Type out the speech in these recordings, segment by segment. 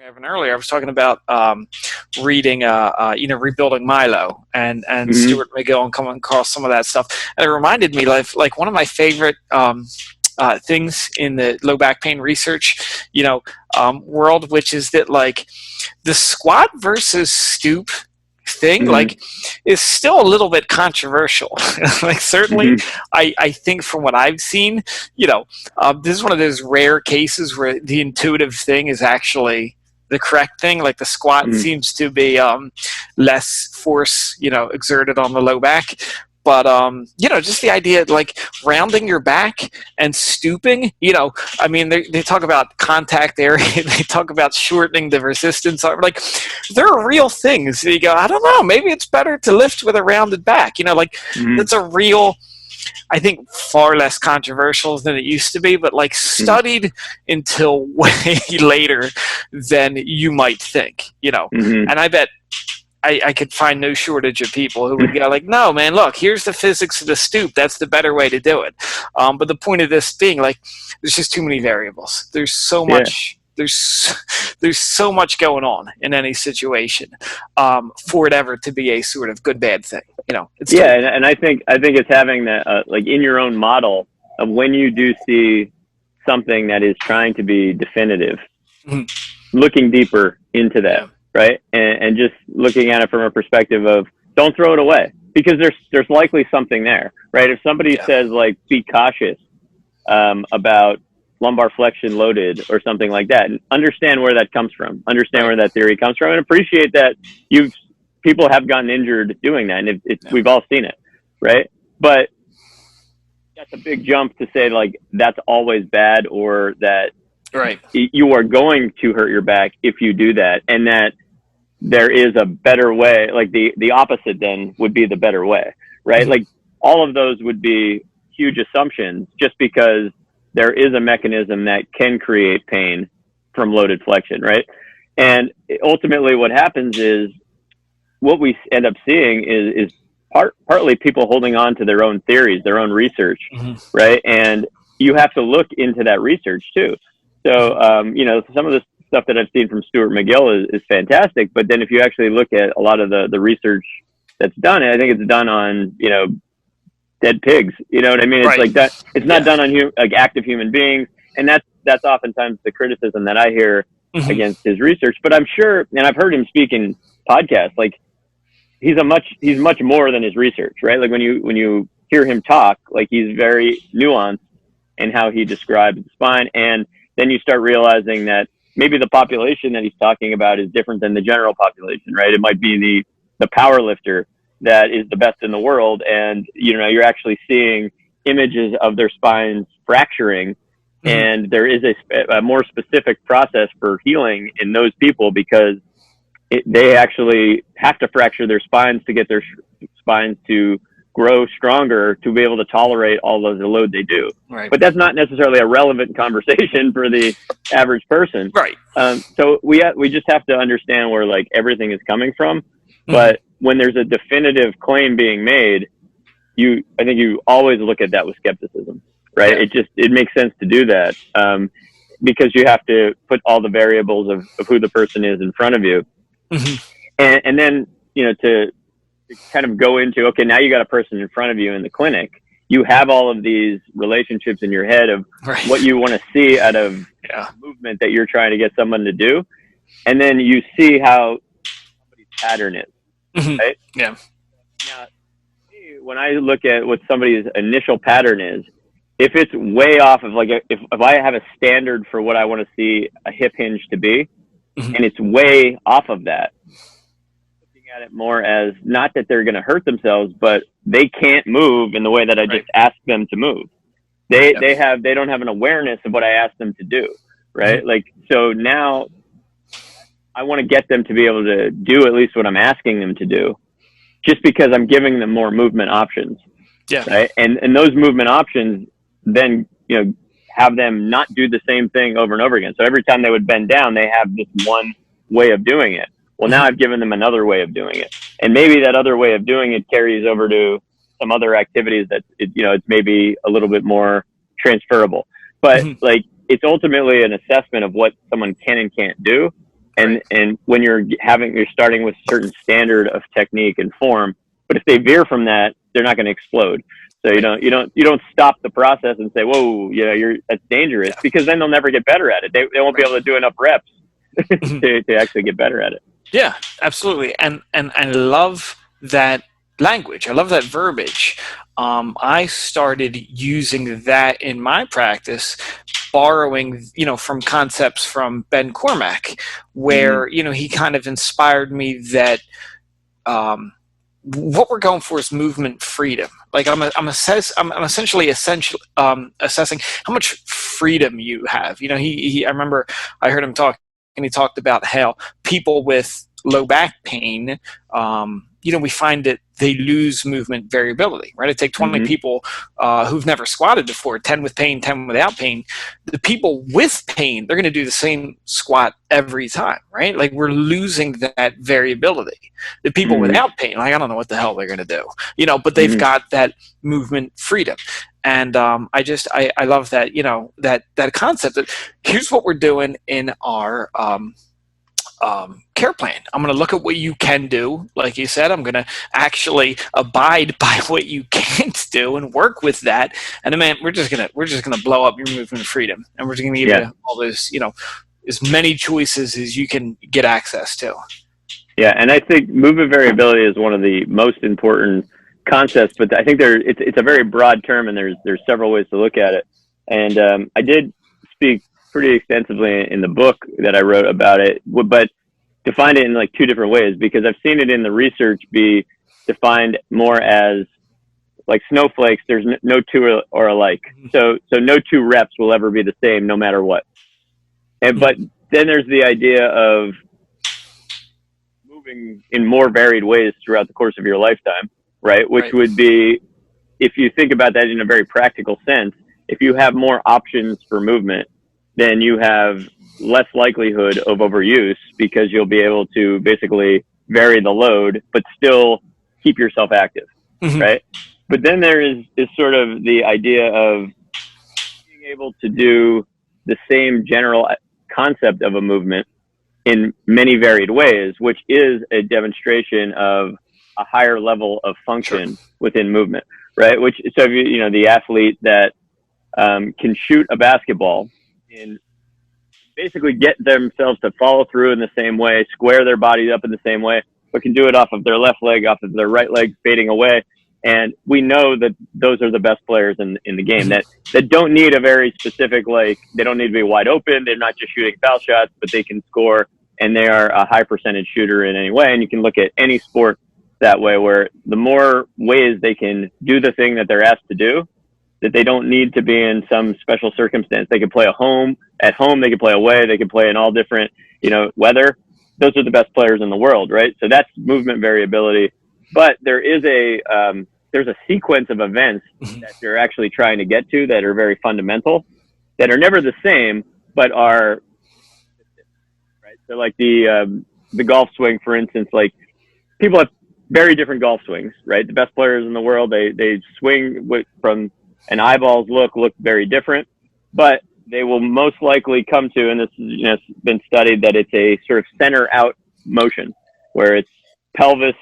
Evan earlier, I was talking about reading, Rebuilding Milo and Hmm. Stuart McGill and coming across some of that stuff. And it reminded me, like one of my favorite things in the low back pain research, world, which is that like the squat versus stoop thing Hmm. like is still a little bit controversial. Like certainly Hmm. I think from what I've seen, this is one of those rare cases where the intuitive thing is actually the correct thing. Like the squat Hmm. seems to be less force exerted on the low back, but just the idea like rounding your back and stooping, I mean, they talk about contact area, they talk about shortening the resistance, like there are real things. You go, I don't know, maybe it's better to lift with a rounded back, like Hmm. that's a real, I think, far less controversial than it used to be, but like Hmm. studied until way later than you might think, Hmm. and I bet I could find no shortage of people who would go like, no, man, look, here's the physics of the stoop. That's the better way to do it. But the point of this being, like, there's just too many variables. There's so Yeah. much. There's so much going on in any situation for it ever to be a sort of good bad thing. It's Yeah, totally and I think it's having that like in your own model of when you do see something that is trying to be definitive, Mhm. looking deeper into that, Yeah. right? And just looking at it from a perspective of don't throw it away because there's likely something there, right? If somebody Yeah. says like be cautious about lumbar flexion loaded or something like that, and understand where that comes from, understand Right. where that theory comes from, and appreciate that you've people have gotten injured doing that, and Yeah. we've all seen it, right? But that's a big jump to say like that's always bad or that Right. you are going to hurt your back if you do that, and that there is a better way. Like the opposite then would be the better way, right? Mhm. Like all of those would be huge assumptions just because there is a mechanism that can create pain from loaded flexion, right? And ultimately what happens is what we end up seeing is partly people holding on to their own theories, their own research, Mhm. right? And you have to look into that research too. So, Mhm. some of the stuff that I've seen from Stuart McGill is fantastic. But then if you actually look at a lot of the research that's done, I think it's done on, dead pigs. You know what I mean? It's Right. like that. It's not Yeah. done on like active human beings. And that's oftentimes the criticism that I hear Mhm. against his research. But I'm sure, and I've heard him speak in podcasts, like he's much more than his research, right? Like when you hear him talk, like he's very nuanced in how he describes the spine, and then you start realizing that maybe the population that he's talking about is different than the general population, right? It might be the power lifter that is the best in the world, and you're actually seeing images of their spines fracturing, Mhm. and there is a more specific process for healing in those people because they actually have to fracture their spines to get their spines to grow stronger to be able to tolerate all of the load they do. Right. But that's not necessarily a relevant conversation for the average person. Right. So we just have to understand where like everything is coming from. Mhm. But when there's a definitive claim being made, I think you always look at that with skepticism, right? Yeah. It makes sense to do that because you have to put all the variables of who the person is in front of you, Mhm. and then to kind of go into, okay, now you got a person in front of you in the clinic. You have all of these relationships in your head of what Right. you want to see out of Yeah. movement that you're trying to get someone to do, and then you see how somebody's pattern is, Mhm. right? Yeah. Now, when I look at what somebody's initial pattern is, if it's way off of like if I have a standard for what I want to see a hip hinge to be, Mhm. and it's way off of that, looking at it more as not that they're going to hurt themselves, but they can't move in the way that I Right. just asked them to move. They Yeah. they don't have an awareness of what I asked them to do, Mhm. right? Like so now I want to get them to be able to do at least what I'm asking them to do, just because I'm giving them more movement options, Yeah. right? And those movement options then have them not do the same thing over and over again. So every time they would bend down, they have this one way of doing it. Well, now Mhm. I've given them another way of doing it, and maybe that other way of doing it carries over to some other activities that it's maybe a little bit more transferable. But Mhm. like it's ultimately an assessment of what someone can and can't do, And Right. when you're starting with a certain standard of technique and form, but if they veer from that, they're not going to explode. So Right. you don't stop the process and say, whoa, that's dangerous, Yeah. because then they'll never get better at it. They won't be Right. able to do enough reps Mhm. to actually get better at it. Yeah, absolutely. And I love that language. I love that verbiage. I started using that in my practice, borrowing, from concepts from Ben Cormack, Mm-hmm. where, he kind of inspired me that um, what we're going for is movement freedom. Like I'm essentially assessing how much freedom you have. I remember I heard him talk, and he talked about how people with low back pain, we find that they lose movement variability. Right? I take 20 Mm-hmm. people who've never squatted before, 10 with pain, 10 without pain. The people with pain, they're going to do the same squat every time. Right? Like we're losing that variability. The people Mm-hmm. without pain, like I don't know what the hell they're going to do, but they've Mm-hmm. got that movement freedom. And I love that, that concept that here's what we're doing in our care plan. I'm going to look at what you can do. Like you said, I'm going to actually abide by what you can't do and work with that. And then, man, we're just gonna blow up your movement freedom, and we're just going to give Yeah. you all those, as many choices as you can get access to. Yeah, and I think movement variability is one of the most important concepts, but I think it's a very broad term, and there's several ways to look at it. And I did speak pretty extensively in the book that I wrote about it, but defined it in like two different ways, because I've seen it in the research be defined more as like snowflakes. There's no two are alike, so no two reps will ever be the same no matter what. And but then there's the idea of moving in more varied ways throughout the course of your lifetime, right? Which Right. would be, if you think about that in a very practical sense, if you have more options for movement, then you have less likelihood of overuse, because you'll be able to basically vary the load, but still keep yourself active, Mm-hmm. right? But then there is sort of the idea of being able to do the same general concept of a movement in many varied ways, which is a demonstration of a higher level of Sure. function within movement, right? Which, so if the athlete that can shoot a basketball and basically get themselves to follow through in the same way, square their body up in the same way, but can do it off of their left leg, off of their right leg, fading away. And we know that those are the best players in the game, Mm-hmm. that don't need a very specific, like, they don't need to be wide open. They're not just shooting foul shots, but they can score, and they are a high percentage shooter in any way. And you can look at any sport that way, where the more ways they can do the thing that they're asked to do, that they don't need to be in some special circumstance. They can play at home, they can play away, they can play in all different, weather. Those are the best players in the world, right? So that's movement variability. But there's a sequence of events that Mm-hmm. they're actually trying to get to that are very fundamental, that are never the same, but are, right? So like the golf swing, for instance, like, people have very different golf swings, right? The best players in the world, they swing from an eyeballs look very different, but they will most likely come to, and this has been studied, that it's a sort of center out motion, where it's pelvis,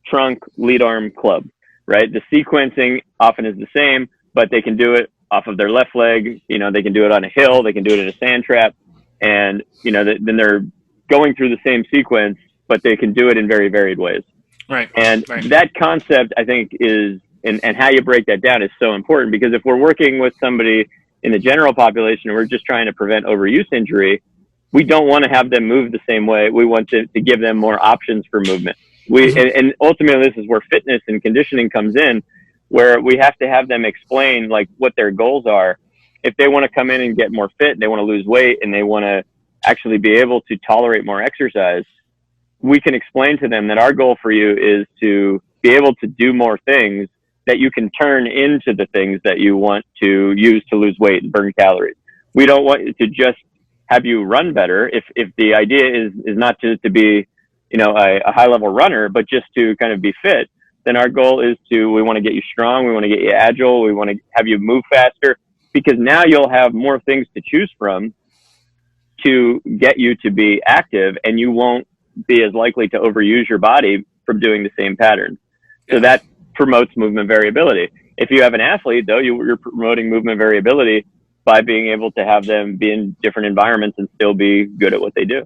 trunk, lead arm, club, right? The sequencing often is the same, but they can do it off of their left leg. They can do it on a hill, they can do it in a sand trap, and then they're going through the same sequence, but they can do it in very varied ways. Right. And Right. that concept, I think, and how you break that down is so important, because if we're working with somebody in the general population and we're just trying to prevent overuse injury, we don't want to have them move the same way. We want to give them more options for movement. Mm-hmm. And ultimately, this is where fitness and conditioning comes in, where we have to have them explain like what their goals are. If they want to come in and get more fit, they want to lose weight, and they want to actually be able to tolerate more exercise, we can explain to them that our goal for you is to be able to do more things that you can turn into the things that you want to use to lose weight and burn calories. We don't want to just have you run better. If the idea is not to be, a high level runner, but just to kind of be fit, then our goal is we want to get you strong. We want to get you agile. We want to have you move faster, because now you'll have more things to choose from to get you to be active, and you won't be as likely to overuse your body from doing the same patterns. So that promotes movement variability. If you have an athlete, though, you're promoting movement variability by being able to have them be in different environments and still be good at what they do.